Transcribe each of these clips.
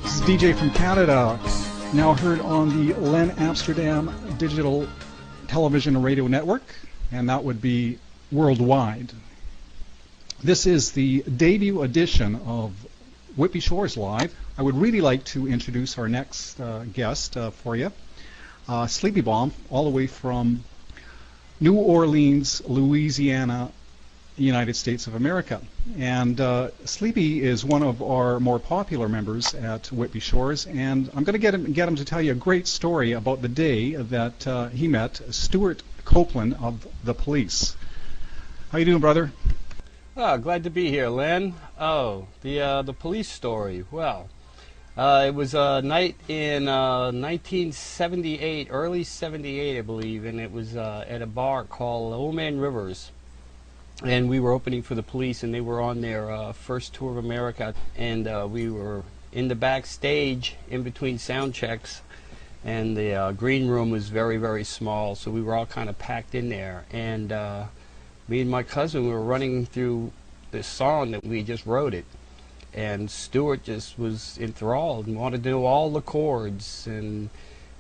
This is DJ from Canada, now heard on the Len Amsterdam Digital Television and Radio Network, and that would be worldwide. This is the debut edition of Whitby Shores Live. I would really like to introduce our next guest for you, Sleepy Bomb, all the way from New Orleans, Louisiana, United States of America. And Sleepy is one of our more popular members at Whitby Shores, and I'm going to get him to tell you a great story about the day that he met Stuart Copeland of the Police. How you doing, brother? Oh, glad to be here, Len. Oh, the police story. Well, it was a night in 1978, early 78, I believe, and it was at a bar called Old Man Rivers. And we were opening for the Police, and they were on their first tour of America, and we were in the backstage in between sound checks, and the green room was very, very small, so we were all kind of packed in there. And me and my cousin, we were running through this song that we just wrote it, and Stuart just was enthralled and wanted to know all the chords, and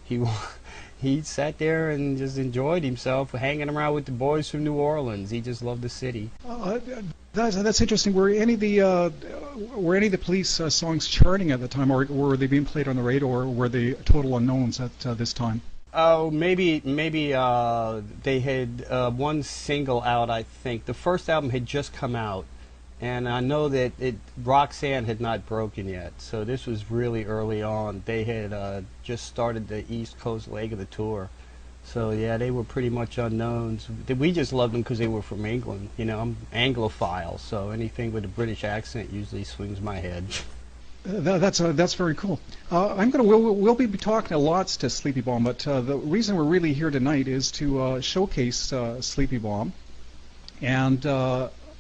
he sat there and just enjoyed himself hanging around with the boys from New Orleans. He just loved the city. That's interesting. Were any of the Police songs charting at the time, or were they being played on the radio, or were they total unknowns at this time? Oh, maybe they had one single out, I think. The first album had just come out, and I know that Roxanne had not broken yet, so this was really early on. They had just started the East Coast leg of the tour. So yeah, they were pretty much unknowns. We just loved them because they were from England. You know, I'm Anglophile, so anything with a British accent usually swings my head. That's very cool. We'll be talking a lot to Sleepy Bomb, but the reason we're really here tonight is to showcase Sleepy Bomb. And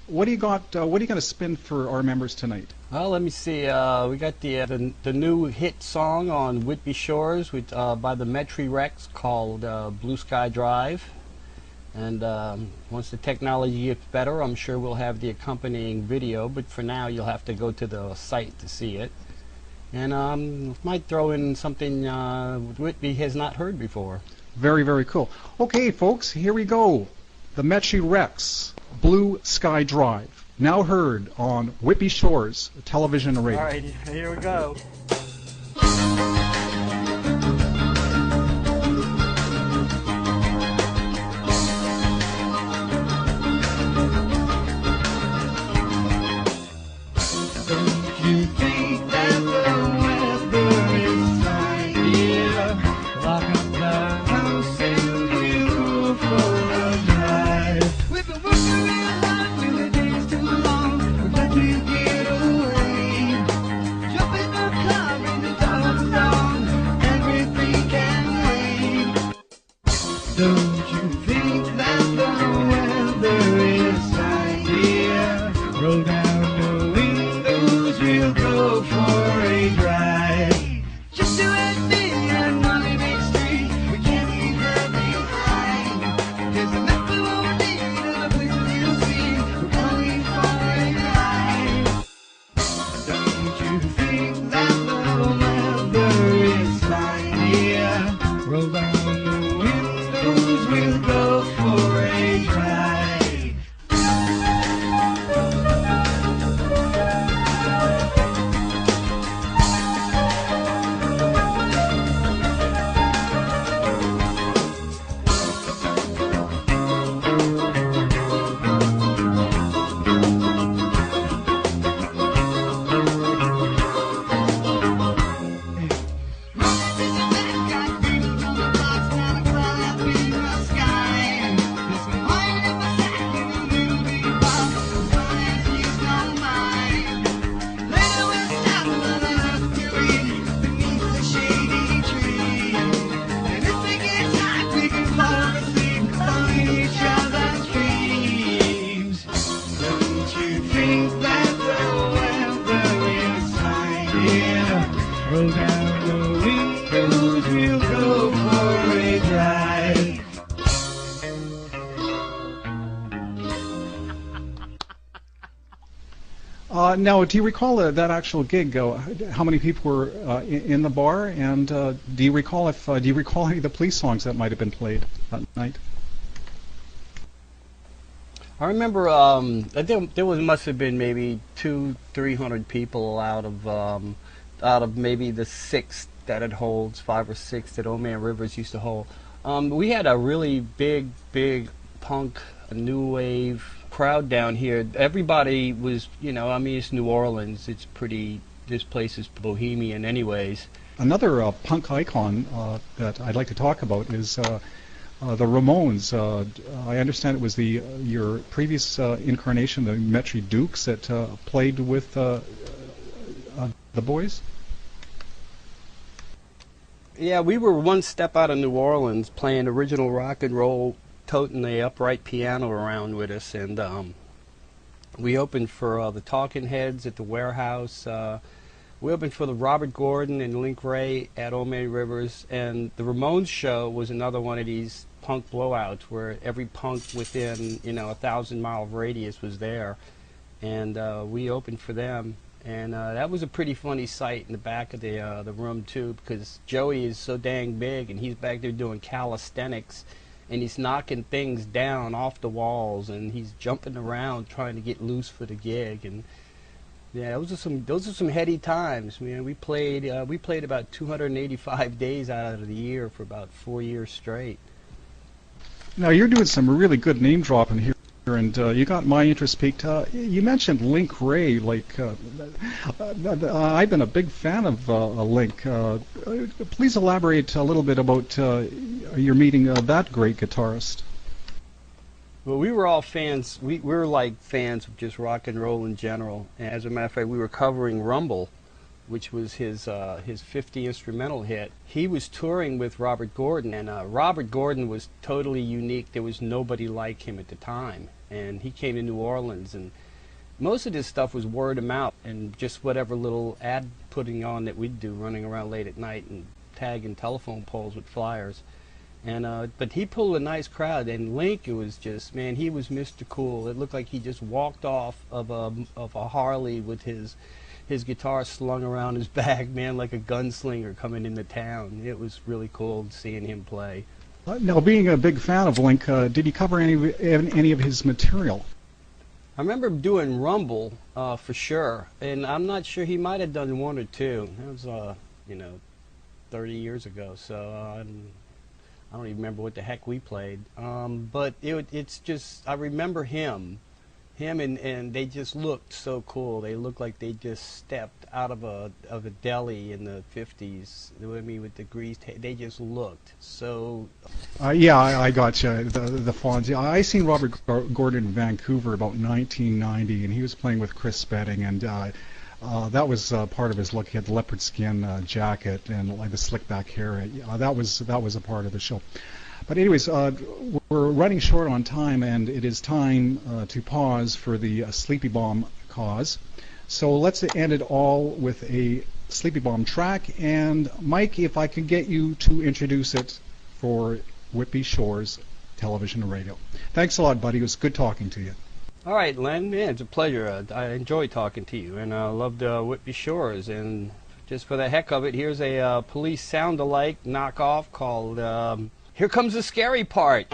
what do you got? What are you going to spin for our members tonight? Well, let me see. We got the new hit song on Whitby Shores by the Metry Mike called Blue Sky Drive. And once the technology gets better, I'm sure we'll have the accompanying video, but for now you'll have to go to the site to see it. And might throw in something Whitby has not heard before. Very, very cool. Okay, folks, here we go. The Metry Mike, Blue Sky Drive, now heard on Whitby Shores Television and Radio. All right, here we go. Jump in the car. Now, do you recall that actual gig? How many people were in the bar, and do you recall any of the police songs that might have been played that night? I remember there must have been maybe 200-300 people out of maybe the six that it holds, 5 or 6 that Old Man Rivers used to hold. We had a really big punk, new wave crowd down here. Everybody was, I mean, it's New Orleans. This place is bohemian anyways. Another punk icon that I'd like to talk about is the Ramones. I understand it was your previous incarnation, the Metry Dukes, that played with the boys? Yeah, we were one step out of New Orleans playing original rock and roll, toting the upright piano around with us, and we opened for the Talking Heads at the Warehouse. We opened for the Robert Gordon and Link Ray at Old Man Rivers, and the Ramones show was another one of these punk blowouts where every punk within 1,000-mile radius was there, and we opened for them. And that was a pretty funny sight in the back of the room too, because Joey is so dang big, and he's back there doing calisthenics, and he's knocking things down off the walls, and he's jumping around trying to get loose for the gig. And yeah, those are some heady times, man. We played about 285 days out of the year for about 4 years straight. Now you're doing some really good name dropping here, and you got my interest peaked. You mentioned Link Ray. I've been a big fan of Link. Please elaborate a little bit about your meeting that great guitarist. Well, we were all fans. We were like fans of just rock and roll in general. And as a matter of fact, we were covering Rumble, which was his 50 instrumental hit. He was touring with Robert Gordon, and Robert Gordon was totally unique. There was nobody like him at the time, and he came to New Orleans, and most of this stuff was word of mouth and just whatever little ad putting on that we'd do, running around late at night and tagging telephone poles with flyers. And but he pulled a nice crowd, and Link, it was just, man, he was Mr. Cool. It looked like he just walked off of a Harley with his guitar slung around his back, man, like a gunslinger coming into town. It was really cool seeing him play. Now, being a big fan of Link, did he cover any of his material? I remember doing Rumble for sure, and I'm not sure, he might have done 1 or 2. That was 30 years ago, so I don't even remember what the heck we played. But it's just, I remember him and they just looked so cool. They looked like they just stepped out of a deli in the 50s. I mean, with the greased hair. They just looked so. Yeah, I got you. The Fonz. Yeah, I seen Robert Gordon in Vancouver about 1990, and he was playing with Chris Spedding, and that was part of his look. He had the leopard skin jacket and like the slick back hair. That was a part of the show. But anyways, we're running short on time, and it is time to pause for the Sleepy Bomb cause. So let's end it all with a Sleepy Bomb track. And Mike, if I could get you to introduce it for Whitby Shores Television and Radio. Thanks a lot, buddy. It was good talking to you. All right, Len. Yeah, it's a pleasure. I enjoyed talking to you, and I loved Whitby Shores. And just for the heck of it, here's a police sound-alike knockoff called Here Comes the Scary Part.